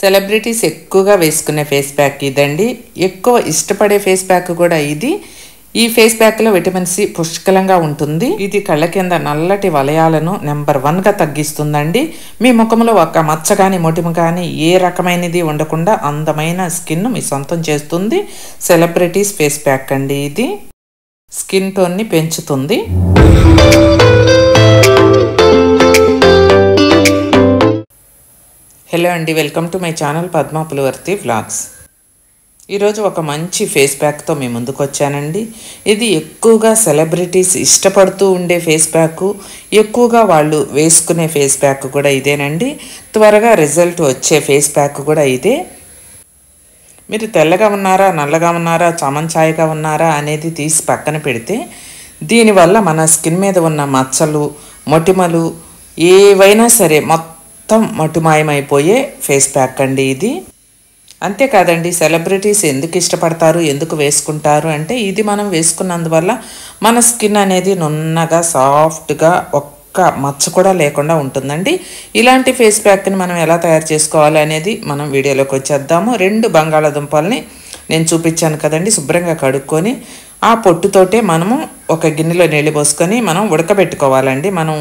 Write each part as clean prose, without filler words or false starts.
Celebrities ఎక్కువగా వేసుకునే face pack ఇదండి. ఎక్కువ ఇష్టపడే ఫేస్ ప్యాక్ కూడా ఇది. ఈ ఫేస్ ప్యాక్లో విటమిన్ సి పుష్కలంగా ఉంటుంది. ఇది కళ్ళ కింద నల్లటి వలయాలను నెంబర్ 1గా తగ్గిస్తుందండి. మీ ముఖంలో ఒక మచ్చ కానీ మొటిమ కానీ ఏ రకమైనది ఉండకుండా అందమైన స్కిన్ మీ సొంతం చేస్తుంది. సెలబ్రిటీస్ ఫేస్ ప్యాక్ అండి. ఇది స్కిన్ టోన్ని పెంచుతుంది. హలో అండి, welcome to my channel Padma Pulivarthi vlogs. ఈరోజు ఒక మంచి ఫేస్ ప్యాక్తో మీ ముందుకు వచ్చానండి. ఇది ఎక్కువగా సెలబ్రిటీస్ ఇష్టపడుతూ ఉండే ఫేస్ ప్యాక్, ఎక్కువగా వాళ్ళు వేసుకునే ఫేస్ ప్యాక్ కూడా ఇదేనండి. త్వరగా రిజల్ట్ వచ్చే ఫేస్ ప్యాక్ కూడా ఇదే. మీరు తెల్లగా ఉన్నారా, నల్లగా ఉన్నారా, చామంచాయగా ఉన్నారా అనేది తీసి పక్కన పెడితే, దీనివల్ల మన స్కిన్ మీద ఉన్న మచ్చలు, మొటిమలు ఏవైనా సరే మొత్తం మటుమాయమైపోయే ఫేస్ ప్యాక్ అండి ఇది. అంతేకాదండి, సెలబ్రిటీస్ ఎందుకు ఇష్టపడతారు, ఎందుకు వేసుకుంటారు అంటే, ఇది మనం వేసుకున్నందువల్ల మన స్కిన్ అనేది నున్నగా సాఫ్ట్గా ఒక్క మచ్చ కూడా లేకుండా ఉంటుందండి. ఇలాంటి ఫేస్ ప్యాక్ని మనం ఎలా తయారు చేసుకోవాలి అనేది మనం వీడియోలోకి వచ్చేద్దాము. 2 బంగాళాదుంపల్ని నేను చూపించాను కదండి, శుభ్రంగా కడుక్కొని ఆ పొట్టుతోటే మనము ఒక గిన్నెలో నీళ్ళు పోసుకొని మనం ఉడకబెట్టుకోవాలండి. మనం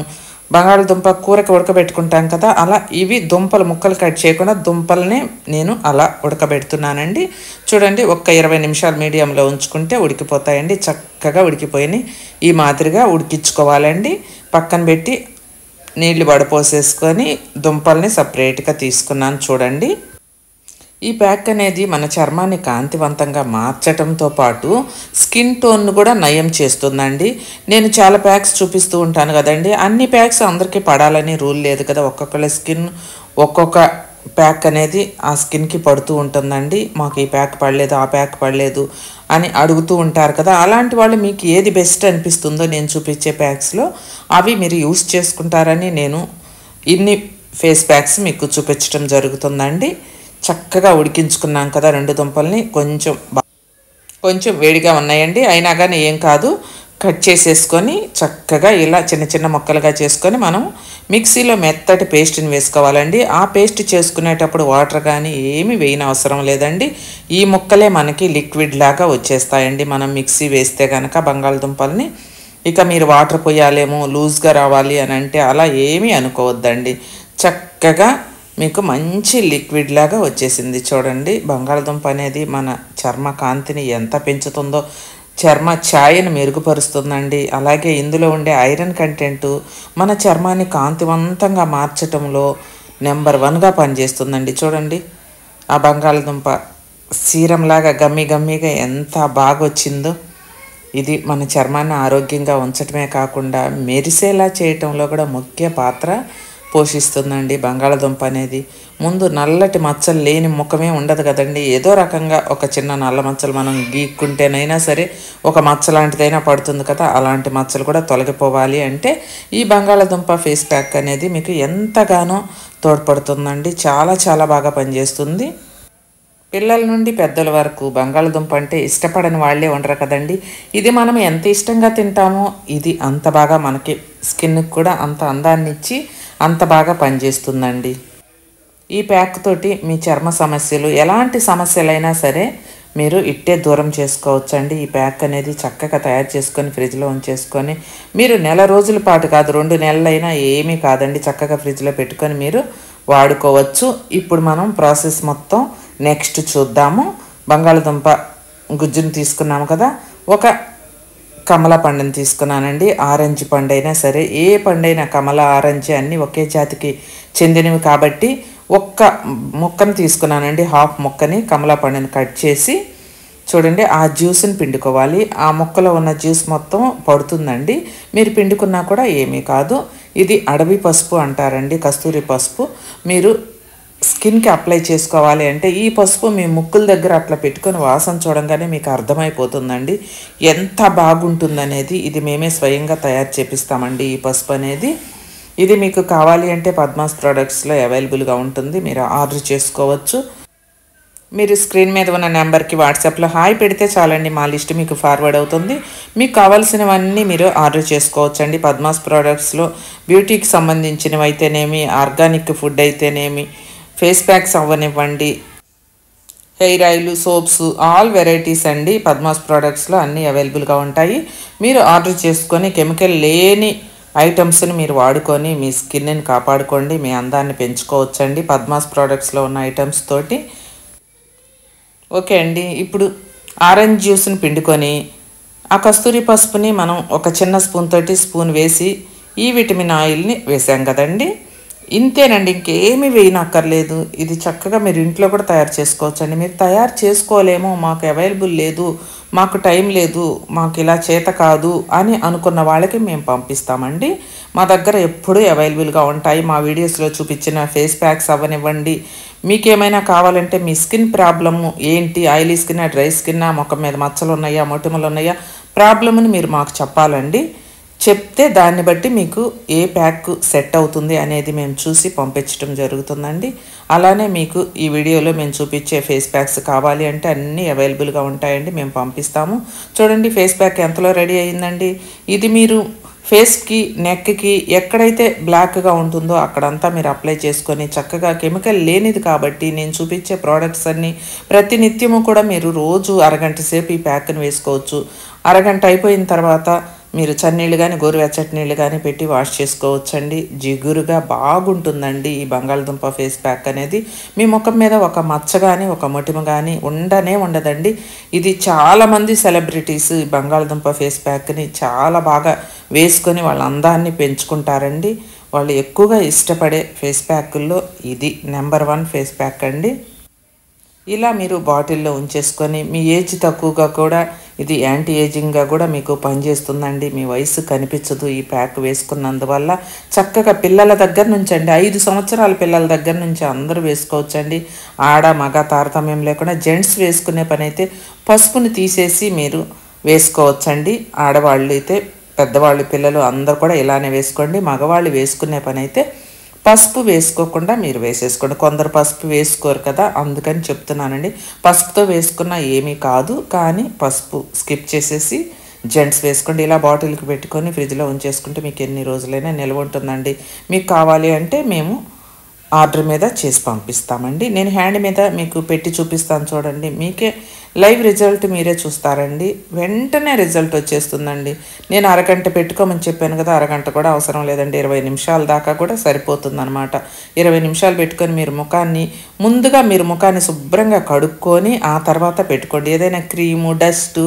బంగాళదుంప కూరకి ఉడకబెట్టుకుంటాం కదా, అలా ఇవి దుంపలు ముక్కలు కట్ చేయకుండా దుంపల్ని నేను అలా ఉడకబెడుతున్నానండి. చూడండి, ఒక్క 20 నిమిషాలు మీడియంలో ఉంచుకుంటే ఉడికిపోతాయండి. చక్కగా ఉడికిపోయినాయి. ఈ మాదిరిగా ఉడికించుకోవాలండి. పక్కన పెట్టి నీళ్లు వడపోసేసుకొని దుంపల్ని సపరేట్గా తీసుకున్నాను. చూడండి, ఈ ప్యాక్ అనేది మన చర్మాన్ని కాంతివంతంగా మార్చడంతో పాటు స్కిన్ టోన్ను కూడా నయం చేస్తుందండి. నేను చాలా ప్యాక్స్ చూపిస్తూ ఉంటాను కదండి. అన్ని ప్యాక్స్ అందరికీ పడాలని రూల్ లేదు కదా. ఒక్కొక్కళ్ళ స్కిన్ ఒక్కొక్క ప్యాక్ అనేది ఆ స్కిన్కి పడుతూ ఉంటుందండి. మాకు ఈ ప్యాక్ పడలేదు, ఆ ప్యాక్ పడలేదు అని అడుగుతూ ఉంటారు కదా. అలాంటి వాళ్ళు మీకు ఏది బెస్ట్ అనిపిస్తుందో నేను చూపించే ప్యాక్స్లో అవి మీరు యూస్ చేసుకుంటారని నేను ఇన్ని ఫేస్ ప్యాక్స్ మీకు చూపించడం జరుగుతుందండి. చక్కగా ఉడికించుకున్నాం కదా 2 దుంపల్ని. కొంచెం వేడిగా ఉన్నాయండి, అయినా కానీ ఏం కాదు. కట్ చేసేసుకొని చక్కగా ఇలా చిన్న చిన్న ముక్కలుగా చేసుకొని మనం మిక్సీలో మెత్తటి పేస్ట్ని వేసుకోవాలండి. ఆ పేస్ట్ చేసుకునేటప్పుడు వాటర్ కానీ ఏమీ వేయని అవసరం లేదండి. ఈ ముక్కలే మనకి లిక్విడ్ లాగా వచ్చేస్తాయండి మనం మిక్సీ వేస్తే కనుక బంగాళదుంపల్ని. ఇక మీరు వాటర్ పోయాలేమో, లూజ్గా రావాలి అని అంటే అలా ఏమీ అనుకోవద్దండి. చక్కగా మీకు మంచి లిక్విడ్ లాగా వచ్చేసింది. చూడండి, బంగాళదుంప అనేది మన చర్మ కాంతిని ఎంత పెంచుతుందో, చర్మ ఛాయను మెరుగుపరుస్తుందండి. అలాగే ఇందులో ఉండే ఐరన్ కంటెంటు మన చర్మాన్ని కాంతివంతంగా మార్చడంలో నెంబర్ 1గా పనిచేస్తుందండి. చూడండి, ఆ బంగాళదుంప సీరంలాగా గమ్మిగా ఎంత బాగా వచ్చిందో. ఇది మన చర్మాన్ని ఆరోగ్యంగా ఉంచటమే కాకుండా మెరిసేలా చేయటంలో కూడా ముఖ్య పాత్ర పోషిస్తుందండి బంగాళదుంప అనేది. ముందు నల్లటి మచ్చలు లేని ముఖమే ఉండదు కదండి. ఏదో రకంగా ఒక చిన్న నల్ల మచ్చలు మనం గీక్కుంటేనైనా సరే ఒక మచ్చ లాంటిదైనా పడుతుంది కదా. అలాంటి మచ్చలు కూడా తొలగిపోవాలి అంటే ఈ బంగాళదుంప ఫేస్ ప్యాక్ అనేది మీకు ఎంతగానో తోడ్పడుతుందండి. చాలా చాలా బాగా పనిచేస్తుంది. పిల్లల నుండి పెద్దల వరకు బంగాళదుంప అంటే ఇష్టపడని వాళ్ళే ఉండరు కదండి. ఇది మనం ఎంత ఇష్టంగా తింటామో ఇది అంత బాగా మనకి స్కిన్కి కూడా అంత అందాన్ని ఇచ్చి అంత బాగా పనిచేస్తుందండి. ఈ ప్యాక్ తోటి మీ చర్మ సమస్యలు, ఎలాంటి సమస్యలైనా సరే మీరు ఇట్టే దూరం చేసుకోవచ్చండి. ఈ ప్యాక్ అనేది చక్కగా తయారు చేసుకొని ఫ్రిడ్జ్లో ఉంచేసుకొని మీరు నెల రోజుల పాటు కాదు, 2 నెలలైనా ఏమీ కాదండి, చక్కగా ఫ్రిడ్జ్లో పెట్టుకొని మీరు వాడుకోవచ్చు. ఇప్పుడు మనం ప్రాసెస్ మొత్తం నెక్స్ట్ చూద్దాము. బంగాళదుంప గుజ్జును తీసుకున్నాము కదా, ఒక కమల పండుని తీసుకున్నానండి. ఆరెంజ్ పండు అయినా సరే, ఏ పండైనా కమల, ఆరెంజ్ అన్నీ ఒకే జాతికి చెందినవి కాబట్టి ఒక్క ముక్కను తీసుకున్నానండి. హాఫ్ ముక్కని కమల పండుని కట్ చేసి చూడండి ఆ జ్యూస్ని పిండుకోవాలి. ఆ ముక్కలో ఉన్న జ్యూస్ మొత్తం పడుతుందండి. మీరు పిండుకున్నా కూడా ఏమీ కాదు. ఇది అడవి పసుపు అంటారండి, కస్తూరి పసుపు. మీరు స్కిన్కి అప్లై చేసుకోవాలి అంటే ఈ పసుపు మీ ముక్కుల దగ్గర అట్లా పెట్టుకొని వాసన చూడంగానే మీకు అర్థమైపోతుందండి ఎంత బాగుంటుందనేది. ఇది మేమే స్వయంగా తయారు చేపిస్తామండి ఈ పసుపు అనేది. ఇది మీకు కావాలి అంటే పద్మాస్ ప్రోడక్ట్స్లో అవైలబుల్గా ఉంటుంది, మీరు ఆర్డర్ చేసుకోవచ్చు. మీరు స్క్రీన్ మీద ఉన్న నెంబర్కి వాట్సాప్లో హాయ్ పెడితే చాలండి, మా లిస్ట్ మీకు ఫార్వర్డ్ అవుతుంది. మీకు కావాల్సినవన్నీ మీరు ఆర్డర్ చేసుకోవచ్చండి. పద్మాస్ ప్రోడక్ట్స్లో బ్యూటీకి సంబంధించినవి అయితేనేమి, ఆర్గానిక్ ఫుడ్ అయితేనేమి, ఫేస్ ప్యాక్స్ అవ్వనివ్వండి, hair oil, soaps, all varieties అండి పద్మాస్ ప్రోడక్ట్స్లో అన్నీ అవైలబుల్గా ఉంటాయి. మీరు ఆర్డర్ చేసుకొని కెమికల్ లేని ఐటమ్స్ని మీరు వాడుకొని మీ స్కిన్ని కాపాడుకోండి, మీ అందాన్ని పెంచుకోవచ్చండి పద్మాస్ ప్రోడక్ట్స్లో ఉన్న ఐటమ్స్ తోటి. ఓకే అండి, ఇప్పుడు ఆరెంజ్ జ్యూస్ని పిండుకొని ఆ కస్తూరి పసుపుని మనం ఒక చిన్న స్పూన్ వేసి ఈ విటమిన్ ఆయిల్ని వేసాం కదండి, ఇంతేనండి, ఇంకేమీ వేయనక్కర్లేదు. ఇది చక్కగా మీరు ఇంట్లో కూడా తయారు చేసుకోవచ్చండి. మీరు తయారు చేసుకోలేమో, మాకు అవైలబుల్ లేదు, మాకు టైం లేదు, మాకు ఇలా చేత కాదు అని అనుకున్న వాళ్ళకి మేము పంపిస్తామండి. మా దగ్గర ఎప్పుడూ అవైలబుల్గా ఉంటాయి. మా వీడియోస్లో చూపించిన ఫేస్ ప్యాక్స్ అవ్వనివ్వండి, మీకేమైనా కావాలంటే మీ స్కిన్ ప్రాబ్లము ఏంటి, ఆయిలీ స్కిన్నా, డ్రై స్కిన్నా, ముఖం మీద మచ్చలు ఉన్నాయా, మొటిమలు ఉన్నాయా, ప్రాబ్లమ్ని మీరు మాకు చెప్పాలండి. చెప్తే దాన్ని బట్టి మీకు ఏ ప్యాక్ సెట్ అవుతుంది అనేది మేము చూసి పంపించడం జరుగుతుందండి. అలానే మీకు ఈ వీడియోలో మేము చూపించే ఫేస్ ప్యాక్స్ కావాలి అంటే అన్నీ అవైలబుల్గా ఉంటాయండి, మేము పంపిస్తాము. చూడండి ఫేస్ ప్యాక్ ఎంతలో రెడీ అయ్యిందండి. ఇది మీరు ఫేస్కి, నెక్కి ఎక్కడైతే బ్లాక్గా ఉంటుందో అక్కడంతా మీరు అప్లై చేసుకొని చక్కగా కెమికల్ లేనిది కాబట్టి నేను చూపించే ప్రోడక్ట్స్ అన్నీ ప్రతినిత్యము కూడా మీరు రోజు అరగంట సేపు ఈ ప్యాక్ని వేసుకోవచ్చు. అరగంట అయిపోయిన తర్వాత మీరు చన్నీళ్ళు కానీ గోరువెచ్చటి నీళ్ళు కానీ పెట్టి వాష్ చేసుకోవచ్చండి. జిగురుగా బాగుంటుందండి ఈ బంగాళదుంప ఫేస్ ప్యాక్ అనేది. మీ ముఖం మీద ఒక మచ్చ కానీ ఒక మొటిమ కానీ ఉండదండి. ఇది చాలామంది సెలబ్రిటీస్ ఈ బంగాళదుంప ఫేస్ ప్యాక్ని చాలా బాగా వేసుకొని వాళ్ళ అందాన్ని పెంచుకుంటారండి. వాళ్ళు ఎక్కువగా ఇష్టపడే ఫేస్ ప్యాకుల్లో ఇది నెంబర్ 1 ఫేస్ ప్యాక్ అండి. ఇలా మీరు బాటిల్లో ఉంచేసుకొని మీ ఏజ్ తక్కువగా కూడా ఇది యాంటీ ఏజింగ్గా కూడా మీకు పనిచేస్తుందండి. మీ వయసు కనిపించదు ఈ ప్యాక్ వేసుకున్నందువల్ల. చక్కగా పిల్లల దగ్గర నుంచి అండి, 5 సంవత్సరాల పిల్లల దగ్గర నుంచి అందరూ వేసుకోవచ్చండి. ఆడ మగ తారతమ్యం లేకుండా జెంట్స్ వేసుకునే పని అయితే పసుపుని తీసేసి మీరు వేసుకోవచ్చండి. ఆడవాళ్ళు అయితే, పెద్దవాళ్ళు, పిల్లలు అందరూ కూడా ఇలానే వేసుకోండి. మగవాళ్ళు వేసుకునే పని అయితే పసుపు వేసుకోకుండా మీరు వేసేసుకోండి. కొందరు పసుపు వేసుకోరు కదా, అందుకని చెప్తున్నానండి. పసుపుతో వేసుకున్న ఏమీ కాదు, కానీ పసుపు స్కిప్ చేసేసి జెంట్స్ వేసుకోండి. ఇలా బాటిల్కి పెట్టుకొని ఫ్రిడ్జ్లో ఉంచేసుకుంటే మీకు ఎన్ని రోజులైనా నిల్వ ఉంటుందండి. మీకు కావాలి అంటే మేము ఆర్డర్ మీద చేసి పంపిస్తామండి. నేను హ్యాండ్ మీద మీకు పెట్టి చూపిస్తాను చూడండి, మీకే లైవ్ రిజల్ట్ మీరే చూస్తారండి. వెంటనే రిజల్ట్ వచ్చేస్తుందండి. నేను అరగంట పెట్టుకోమని చెప్పాను కదా, అరగంట కూడా అవసరం లేదండి, 20 నిమిషాల దాకా కూడా సరిపోతుందన్నమాట. 20 నిమిషాలు పెట్టుకొని మీరు ముందుగా ముఖాన్ని శుభ్రంగా కడుక్కొని ఆ తర్వాత పెట్టుకోండి. ఏదైనా క్రీము, డస్ట్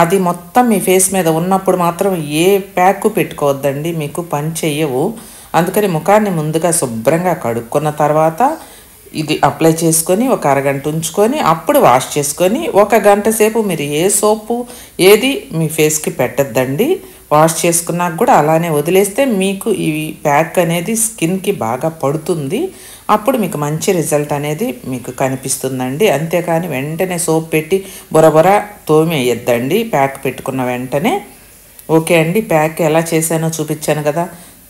అది మొత్తం మీ ఫేస్ మీద ఉన్నప్పుడు మాత్రం ఏ ప్యాక్ పెట్టుకోవద్దండి, మీకు పని చెయ్యవు. అందుకని ముఖాన్ని ముందుగా శుభ్రంగా కడుక్కున్న తర్వాత ఇది అప్లై చేసుకొని ఒక అరగంట ఉంచుకొని అప్పుడు వాష్ చేసుకొని 1 గంట సేపు మీరు ఏ సోపు ఏది మీ ఫేస్కి పెట్టద్దండి. వాష్ చేసుకున్నాక కూడా అలానే వదిలేస్తే మీకు ఈ ప్యాక్ అనేది స్కిన్కి బాగా పడుతుంది. అప్పుడు మీకు మంచి రిజల్ట్ అనేది మీకు కనిపిస్తుందండి. అంతేకాని వెంటనే సోప్ పెట్టి బొరబొర తోమేయద్దండి ప్యాక్ పెట్టుకున్న వెంటనే. ఓకే అండి, ప్యాక్ ఎలా చేశానో చూపించాను కదా.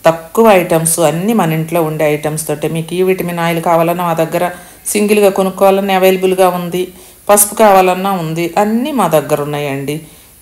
తక్కువ ఐటమ్స్ అన్నీ మన ఇంట్లో ఉండే ఐటమ్స్ తోటే. మీకు ఈ విటమిన్ ఆయిల్ కావాలన్నా మా దగ్గర సింగిల్గా కొనుక్కోవాలన్నా అవైలబుల్గా ఉంది, పసుపు కావాలన్నా ఉంది, అన్నీ మా దగ్గర ఉన్నాయండి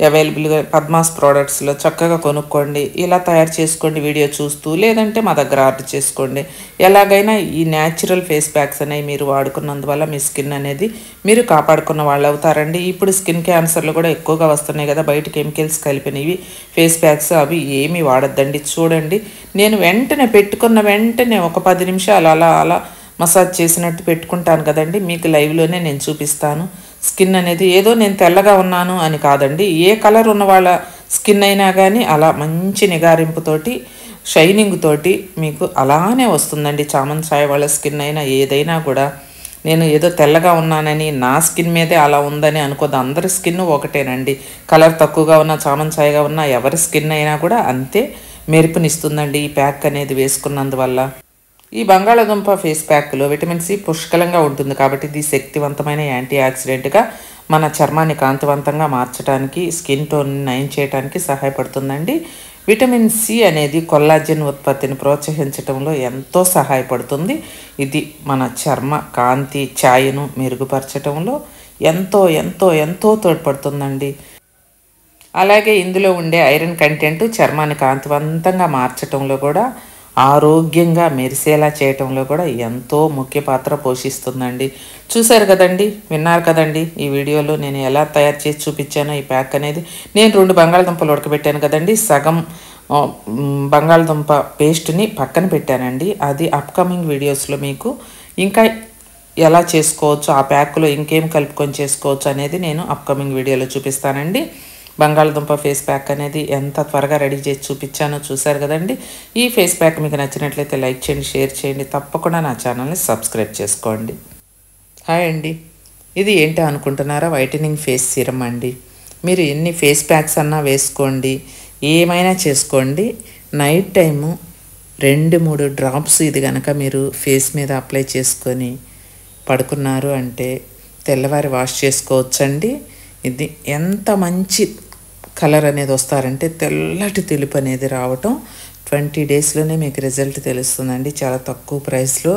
అవైలబుల్గా. పద్మాస్ ప్రోడక్ట్స్లో చక్కగా కొనుక్కోండి, ఇలా తయారు చేసుకోండి వీడియో చూస్తూ, లేదంటే మా దగ్గర ఆర్డర్ చేసుకోండి. ఎలాగైనా ఈ న్యాచురల్ ఫేస్ ప్యాక్స్ అనేవి మీరు వాడుకున్నందువల్ల మీ స్కిన్ అనేది మీరు కాపాడుకున్న వాళ్ళు అవుతారండి. ఇప్పుడు స్కిన్ క్యాన్సర్లు కూడా ఎక్కువగా వస్తున్నాయి కదా, బయట కెమికల్స్ కలిపినవి ఫేస్ ప్యాక్స్, అవి ఏమీ వాడద్దండి. చూడండి, నేను వెంటనే పెట్టుకున్న వెంటనే ఒక 10 నిమిషాలు అలా మసాజ్ చేసినట్టు పెట్టుకుంటాను కదండి, మీకు లైవ్లోనే నేను చూపిస్తాను. స్కిన్ అనేది ఏదో నేను తెల్లగా ఉన్నాను అని కాదండి, ఏ కలర్ ఉన్న వాళ్ళ స్కిన్ అయినా కానీ అలా మంచి నిగారింపుతోటి, షైనింగ్ తోటి మీకు అలానే వస్తుందండి. చామన్ ఛాయ్ వాళ్ళ స్కిన్ అయినా ఏదైనా కూడా. నేను ఏదో తెల్లగా ఉన్నానని నా స్కిన్ మీదే అలా ఉందని అనుకోదు, అందరి స్కిన్ ఒకటేనండి. కలర్ తక్కువగా ఉన్న, చామన్ ఛాయ్గా ఉన్న ఎవరి స్కిన్ అయినా కూడా అంతే మెరుపునిస్తుందండి ఈ ప్యాక్ అనేది వేసుకున్నందువల్ల. ఈ బంగాళాదుంప ఫేస్ ప్యాక్లో విటమిన్ సి పుష్కలంగా ఉంటుంది కాబట్టి ఇది శక్తివంతమైన యాంటీ ఆక్సిడెంట్గా మన చర్మాన్ని కాంతివంతంగా మార్చడానికి, స్కిన్ టోన్ నయం చేయడానికి సహాయపడుతుందండి. విటమిన్ సి అనేది కొల్లాజెన్ ఉత్పత్తిని ప్రోత్సహించడంలో ఎంతో సహాయపడుతుంది. ఇది మన చర్మ కాంతి ఛాయను మెరుగుపరచడంలో ఎంతో ఎంతో ఎంతో తోడ్పడుతుందండి. అలాగే ఇందులో ఉండే ఐరన్ కంటెంట్ చర్మాన్ని కాంతివంతంగా మార్చడంలో కూడా ఆరోగ్యంగా మెరిసేలా చేయటంలో కూడా ఎంతో ముఖ్య పాత్ర పోషిస్తుందండి. చూశారు కదండి, విన్నారు కదండి ఈ వీడియోలో నేను ఎలా తయారు చేసి చూపించానో ఈ ప్యాక్ అనేది. నేను 2 బంగాళదుంపలు ఉడకబెట్టాను కదండి, సగం బంగాళదుంప పేస్ట్ని పక్కన పెట్టానండి. అది అప్కమింగ్ వీడియోస్లో మీకు ఇంకా ఎలా చేసుకోవచ్చు, ఆ ప్యాక్లో ఇంకేం కలుపుకొని చేసుకోవచ్చు అనేది నేను అప్కమింగ్ వీడియోలో చూపిస్తానండి. బంగాళదుంప ఫేస్ ప్యాక్ అనేది ఎంత త్వరగా రెడీ చేసి చూపించానో చూశారు కదండి. ఈ ఫేస్ ప్యాక్ మీకు నచ్చినట్లయితే లైక్ చేయండి, షేర్ చేయండి, తప్పకుండా నా ఛానల్ని సబ్స్క్రైబ్ చేసుకోండి. హాయ్ అండి, ఇది ఏంటో అనుకుంటున్నారా? వైటనింగ్ ఫేస్ సీరం అండి. మీరు ఎన్ని ఫేస్ ప్యాక్స్ అన్నా వేసుకోండి, ఏమైనా చేసుకోండి, నైట్ టైము 2-3 డ్రాప్స్ ఇది కనుక మీరు ఫేస్ మీద అప్లై చేసుకొని పడుకున్నారు అంటే తెల్లవారి వాష్ చేసుకోవచ్చండి. ఇది ఎంత మంచి కలర్ అనేది వస్తారంటే తెల్లటి తెలుపు అనేది రావటం 20 డేస్లోనే మీకు రిజల్ట్ తెలుస్తుందండి. చాలా తక్కువ ప్రైస్లో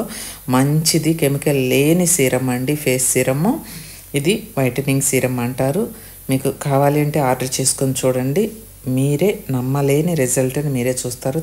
మంచిది, కెమికల్ లేని సీరం అండి, ఫేస్ సీరము. ఇది వైటనింగ్ సీరం అంటారు. మీకు కావాలి అంటే ఆర్డర్ చేసుకొని చూడండి, మీరే నమ్మలేని రిజల్ట్ని మీరే చూస్తారు.